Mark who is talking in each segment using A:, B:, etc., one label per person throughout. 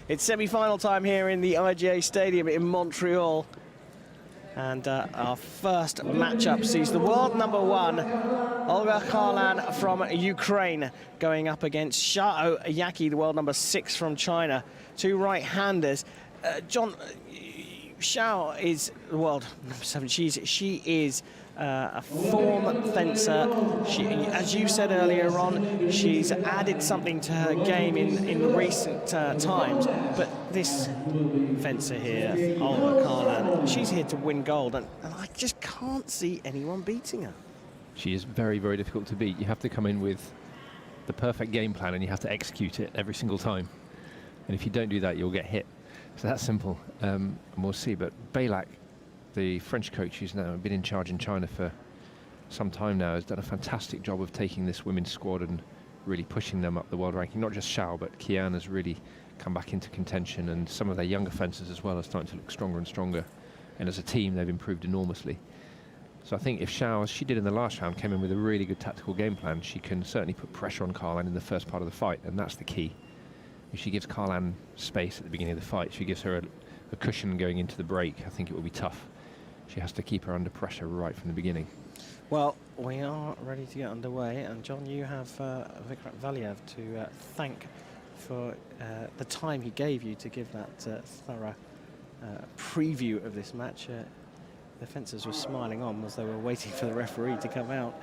A: It's semi-final time here in the IGA Stadium in Montreal. And our first matchup sees the world number 1, Olga Kharlan from Ukraine, going up against Shao Yaqi, the world number 6 from China. Two right-handers. John, Shao is the world number 7. She is a form fencer. She, as you said earlier on, she's added something to her game in recent times. But this fencer here, Olga Kharlan, she's here to win gold, and I just can't see anyone beating her.
B: She is very, very difficult to beat. You have to come in with the perfect game plan, and you have to execute it every single time. And if you don't do that, you'll get hit. So that's simple, and we'll see. But Bailak, the French coach who's now been in charge in China for some time now, has done a fantastic job of taking this women's squad and really pushing them up the world ranking. Not just Shao, but Qian has really come back into contention, and some of their younger fencers as well are starting to look stronger and stronger. And as a team, they've improved enormously. So I think if Shao, as she did in the last round, came in with a really good tactical game plan, she can certainly put pressure on Kharlan in the first part of the fight, and that's the key. If she gives Kharlan space at the beginning of the fight, she gives her a cushion going into the break, I think it will be tough. She has to keep her under pressure right from the beginning.
A: Well, we are ready to get underway, and John, you have Vikram Valiev to thank for the time he gave you to give that thorough preview of this match. The fencers were smiling on as they were waiting for the referee to come out.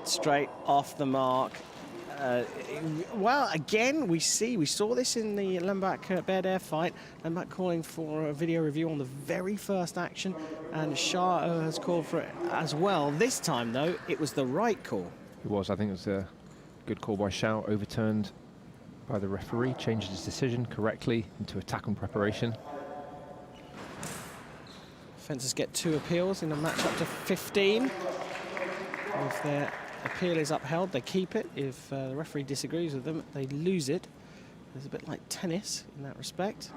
A: Straight off the mark. Well, again, we saw this in the Lembach-Baird fight. Lembach calling for a video review on the very first action, and Shao has called for it as well. This time, though, it was the right call.
B: It was. I think it was a good call by Shao, overturned by the referee, changed his decision correctly into attack on preparation.
A: Fencers get 2 appeals in a match up to 15. If their appeal is upheld, they keep it. If the referee disagrees with them, they lose it. It's a bit like tennis in that respect.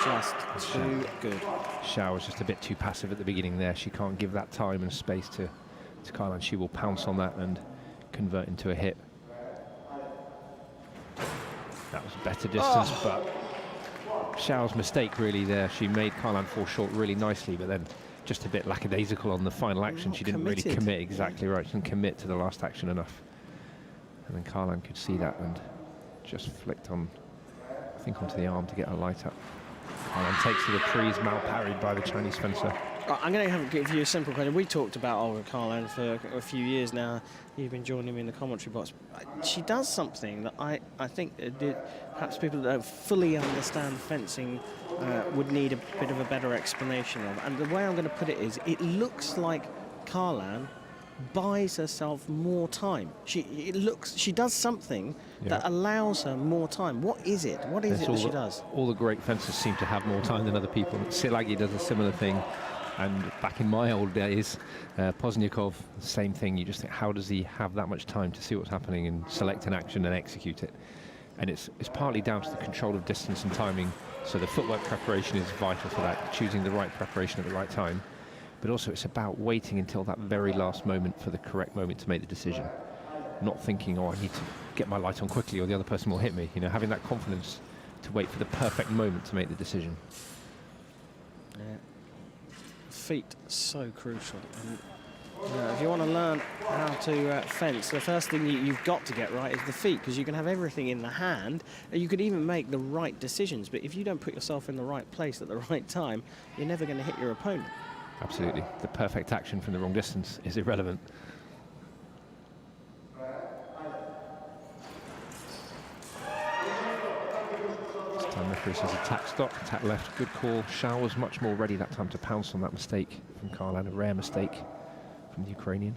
A: Just too good.
B: Shao was just a bit too passive at the beginning there. She can't give that time and space to Kharlan. She will pounce on that and convert into a hit. That was a better distance, but Shao's mistake really there. She made Kharlan fall short really nicely, but then just a bit lackadaisical on the final action. She didn't really commit, exactly right. She didn't commit to the last action enough. And then Kharlan could see that and just flicked on, I think, onto the arm to get her light up. Kharlan takes to the Prix, mal-parried by the Chinese fencer.
A: I'm going to give you a simple question. We talked about Olga Kharlan for a few years now. You've been joining me in the commentary box. She does something that I think perhaps people that don't fully understand fencing would need a bit of a better explanation of. And the way I'm going to put it is, it looks like Kharlan buys herself more time. She does something that allows her more time. What is it? What is it that she does?
B: All the great fencers seem to have more time than other people. Silagi does a similar thing. And back in my old days, Pozniakov, same thing. You just think, how does he have that much time to see what's happening and select an action and execute it? And it's partly down to the control of distance and timing. So the footwork preparation is vital for that, choosing the right preparation at the right time. But also it's about waiting until that very last moment for the correct moment to make the decision. Not thinking, oh, I need to get my light on quickly or the other person will hit me. You know, having that confidence to wait for the perfect moment to make the decision.
A: Yeah. Feet so crucial. And, if you want to learn how to fence, the first thing you've got to get right is the feet, because you can have everything in the hand, and you could even make the right decisions, but if you don't put yourself in the right place at the right time, you're never going to hit your opponent.
B: Absolutely. The perfect action from the wrong distance is irrelevant. This time referee says attack stop, attack left, good call. Shao was much more ready that time to pounce on that mistake from Kharlan, a rare mistake from the Ukrainian.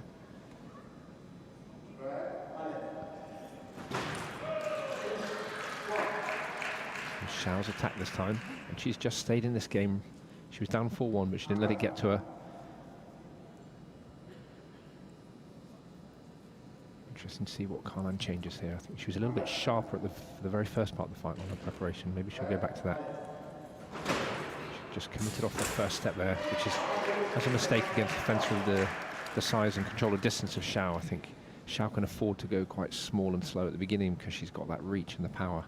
B: And Shao's attack this time, and she's just stayed in this game. She was down 4-1, but she didn't let it get to her. Interesting to see what Kharlan changes here. I think she was a little bit sharper at the very first part of the fight on her preparation. Maybe she'll go back to that. She just committed off the first step there, which is, that's a mistake against the fence with the size and control of distance of Shao. I think Shao can afford to go quite small and slow at the beginning because she's got that reach and the power.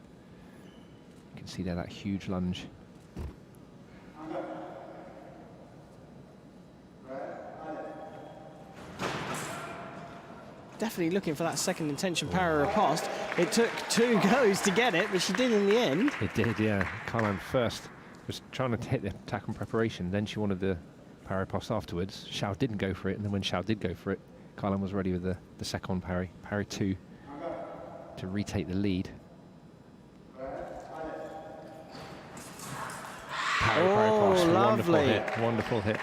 B: You can see there that huge lunge.
A: Definitely looking for that second intention parry riposte. It took 2 goes to get it, but she did in the end.
B: It did, yeah. Kharlan first was trying to hit the attack on preparation, then she wanted the parry riposte afterwards. Shao didn't go for it, and then when Shao did go for it, Kharlan was ready with the second parry, parry 2, to retake the lead. Parry riposte,
A: lovely.
B: Wonderful hit.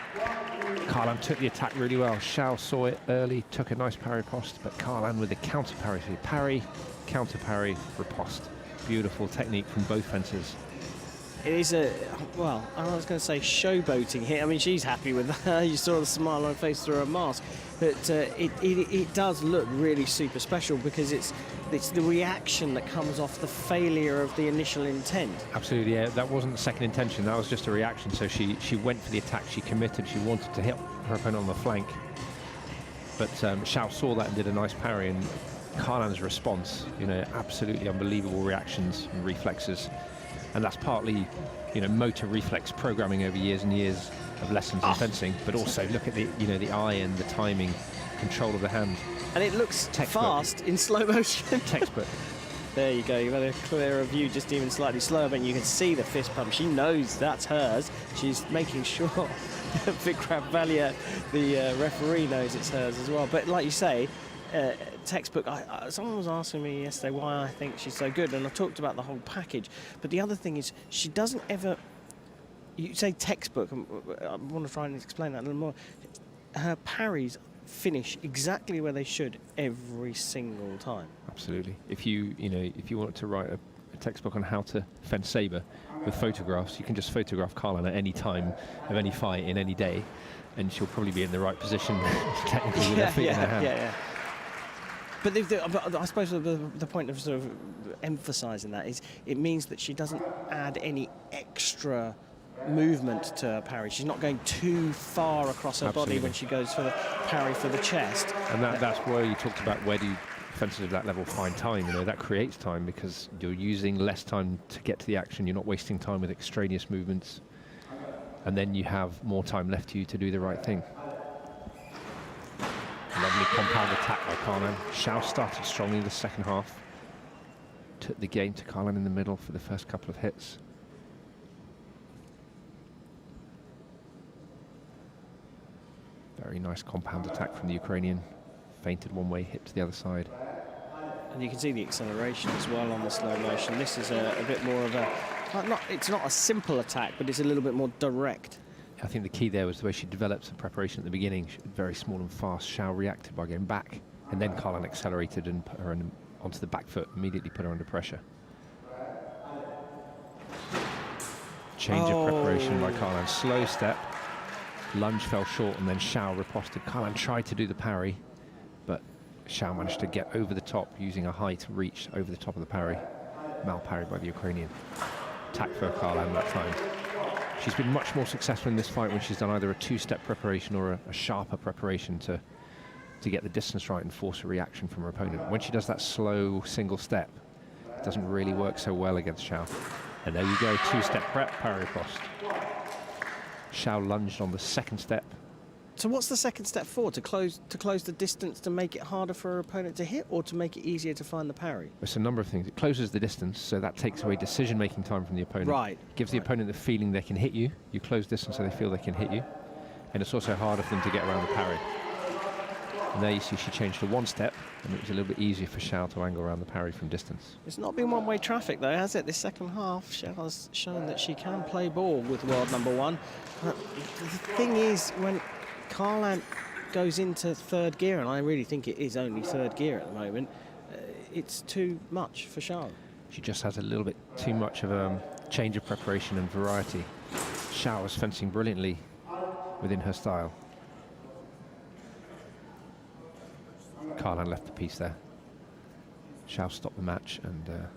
B: Kharlan took the attack really well. Shao saw it early, took a nice parry riposte, but Kharlan with the counter parry. So parry, counter parry, riposte. Beautiful technique from both fencers.
A: It is a, well, I was going to say showboating hit. I mean, she's happy with that. You saw the smile on her face through her mask. But it does look really super special because it's the reaction that comes off the failure of the initial intent.
B: Absolutely, yeah. That wasn't the second intention. That was just a reaction. So she went for the attack. She committed. She wanted to hit her opponent on the flank. But Shao saw that and did a nice parry. And Kharlan's response, you know, absolutely unbelievable reactions and reflexes. And that's partly, you know, motor reflex programming over years and years of lessons in fencing, but also look at the, you know, the eye and the timing, control of the hand.
A: And it looks fast in slow motion.
B: Textbook.
A: There you go. You've had a clearer view, just even slightly slower, but you can see the fist pump. She knows that's hers. She's making sure Vikram Valia, the referee, knows it's hers as well. But like you say, textbook. Someone was asking me yesterday why I think she's so good, and I talked about the whole package. But the other thing is, she doesn't ever. You say textbook. I want to try and explain that a little more. Her parries finish exactly where they should every single time.
B: Absolutely. If you want to write a textbook on how to fence sabre with photographs, you can just photograph Kharlan at any time of any fight in any day, and she'll probably be in the right position technically with her feet in her hand.
A: Yeah. But I suppose the point of sort of emphasising that is it means that she doesn't add any extra movement to her parry. She's not going too far across her body when she goes for the parry for the chest.
B: And that's where you talked about where do fencers of that level find time. You know, that creates time because you're using less time to get to the action. You're not wasting time with extraneous movements. And then you have more time left to you to do the right thing. Lovely compound attack by Kharlan. Shao started strongly in the second half. Took the game to Kharlan in the middle for the first couple of hits. Very nice compound attack from the Ukrainian. Feinted one way, hit to the other side.
A: And you can see the acceleration as well on the slow motion. This is a bit more of a, it's not a simple attack, but it's a little bit more direct.
B: I think the key there was the way she developed the preparation at the beginning. She was very small and fast. Shao reacted by going back, and then Kharlan accelerated and put her onto the back foot, immediately put her under pressure. Change of preparation by Kharlan. Slow step, lunge fell short, and then Shao riposted. Kharlan tried to do the parry, but Shao managed to get over the top using a height reach over the top of the parry. Mal-parried by the Ukrainian. Attack for Kharlan that time. She's been much more successful in this fight when she's done either a two-step preparation or a sharper preparation to get the distance right and force a reaction from her opponent. When she does that slow single step, it doesn't really work so well against Shao. And there you go, two-step prep, parry riposte. Shao lunged on the second step.
A: So what's the second step for? To close the distance to make it harder for her opponent to hit, or to make it easier to find the parry?
B: It's a number of things. It closes the distance, so that takes away decision-making time from the opponent.
A: Right.
B: Gives the opponent the feeling they can hit you. You close distance so they feel they can hit you. And it's also harder for them to get around the parry. And there you see she changed to one step, and it was a little bit easier for Shao to angle around the parry from distance.
A: It's not been one-way traffic, though, has it? This second half, Shao has shown that she can play ball with world number one. But the thing is, when Kharlan goes into third gear, and I really think it is only third gear at the moment, it's too much for Shao.
B: She just has a little bit too much of a change of preparation and variety. Shao was fencing brilliantly within her style. Kharlan left the piece there. Shao stopped the match, and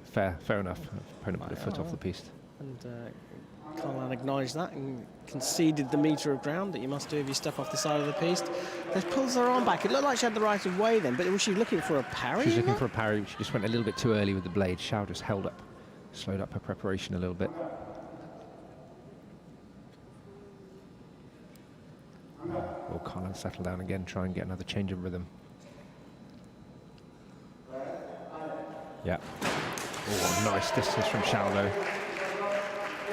B: fair enough. Opponent put a foot off the piece.
A: And Kharlan acknowledged that and conceded the metre of ground that you must do if you step off the side of the piste. They pulls her arm back. It looked like she had the right of way then, but was she looking for a parry?
B: She's looking for a parry. She just went a little bit too early with the blade. Shao just held up, slowed up her preparation a little bit. Will Kharlan settle down again, try and get another change of rhythm? Yeah. Oh, nice distance from Shao though.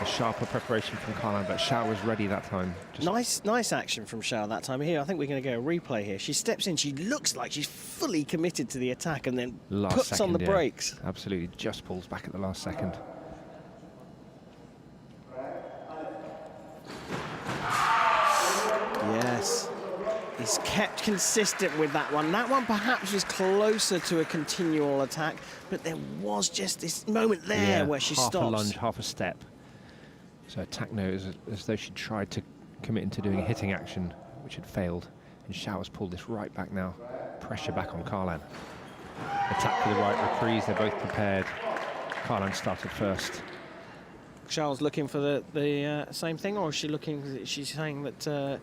B: A sharper preparation from Kharlan, but Shao was ready that time.
A: Nice action from Shao that time. Here, I think we're going to get a replay here. She steps in, she looks like she's fully committed to the attack and then puts on the brakes.
B: Absolutely, just pulls back at the last second.
A: Yes, he's kept consistent with that one. That one perhaps was closer to a continual attack, but there was just this moment there where she stops.
B: Half a lunge, half a step. So attack no as though she tried to commit into doing a hitting action, which had failed. And Shao has pulled this right back now. Pressure back on Kharlan. Attack for the right reprise, they're both prepared. Kharlan started first.
A: Shao's looking for the same thing, or is she looking? She's saying that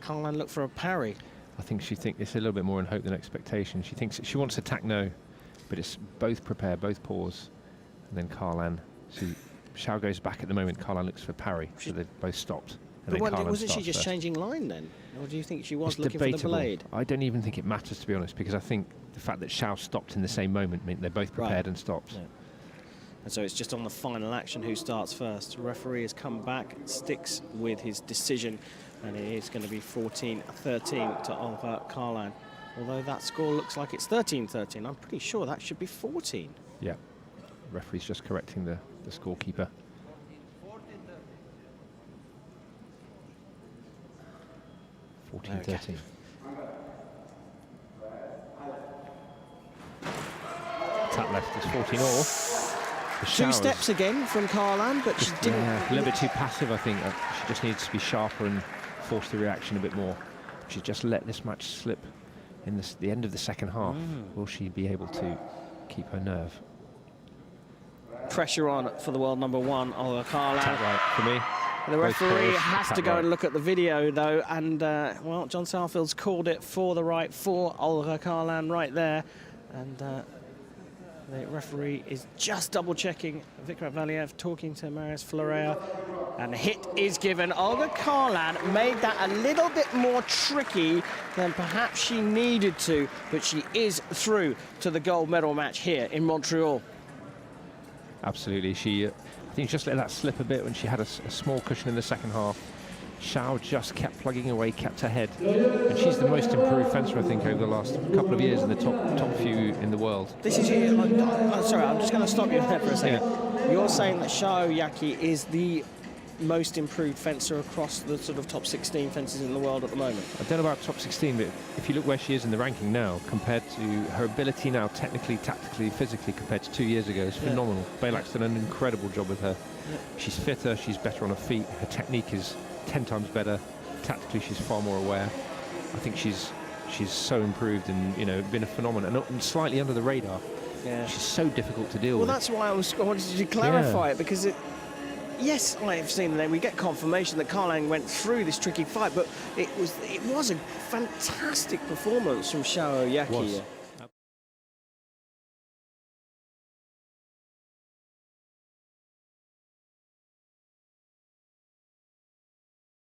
A: Kharlan looked for a parry.
B: I think she thinks it's a little bit more in hope than expectation. She thinks she wants attack no, but it's both prepare, both pause, and then Kharlan. Shao goes back at the moment. Kharlan looks for parry, so they both stopped. And
A: but
B: then
A: wasn't she just
B: first.
A: Changing line then, or do you think she was
B: It's
A: looking
B: debatable.
A: for the blade?
B: I don't even think it matters, to be honest, because I think the fact that Shao stopped in the same moment meant they're both prepared and stopped.
A: Yeah. And so it's just on the final action who starts first. The referee has come back, sticks with his decision, and it is going to be 14-13 to Olga Kharlan. Although that score looks like it's 13-13, I'm pretty sure that should be 14.
B: Yeah, the referee's just correcting the scorekeeper.
A: Okay.
B: 14-13. Tap left is 14-all.
A: Two steps again from Kharlan, but she didn't...
B: Yeah, a little bit too passive, I think. She just needs to be sharper and force the reaction a bit more. She's just let this match slip in the end of the second half. Will she be able to keep her nerve?
A: Pressure on for the world number one, Olga Kharlan.
B: Tap right for me.
A: The referee has to go
B: right.
A: and look at the video, though, and, well, John Southfield's called it for the right for Olga Kharlan right there. And the referee is just double-checking. Vikrat Valiev talking to Marius Florea, and a hit is given. Olga Kharlan made that a little bit more tricky than perhaps she needed to, but she is through to the gold medal match here in Montreal.
B: Absolutely. I think she just let that slip a bit when she had a small cushion in the second half. Shao just kept plugging away, kept her head. And she's the most improved fencer, I think, over the last couple of years in the top few in the world.
A: This is... sorry, I'm just going to stop you there for a second. Yeah. You're saying that Shao Yaqi is the most improved fencer across the sort of top 16 fencers in the world at the moment?
B: I don't know about top 16, but if you look where she is in the ranking now, compared to her ability now, technically, tactically, physically, compared to 2 years ago, it's phenomenal. Beilak's done an incredible job with her. Yeah. She's fitter, she's better on her feet, her technique is 10 times better. Tactically, she's far more aware. I think she's so improved and, you know, been a phenomenon and slightly under the radar. Yeah. She's so difficult to deal with.
A: Well, that's why I wanted to clarify it, because yes, I've seen that we get confirmation that Kharlan went through this tricky fight, but it was a fantastic performance from Shao Yaqi.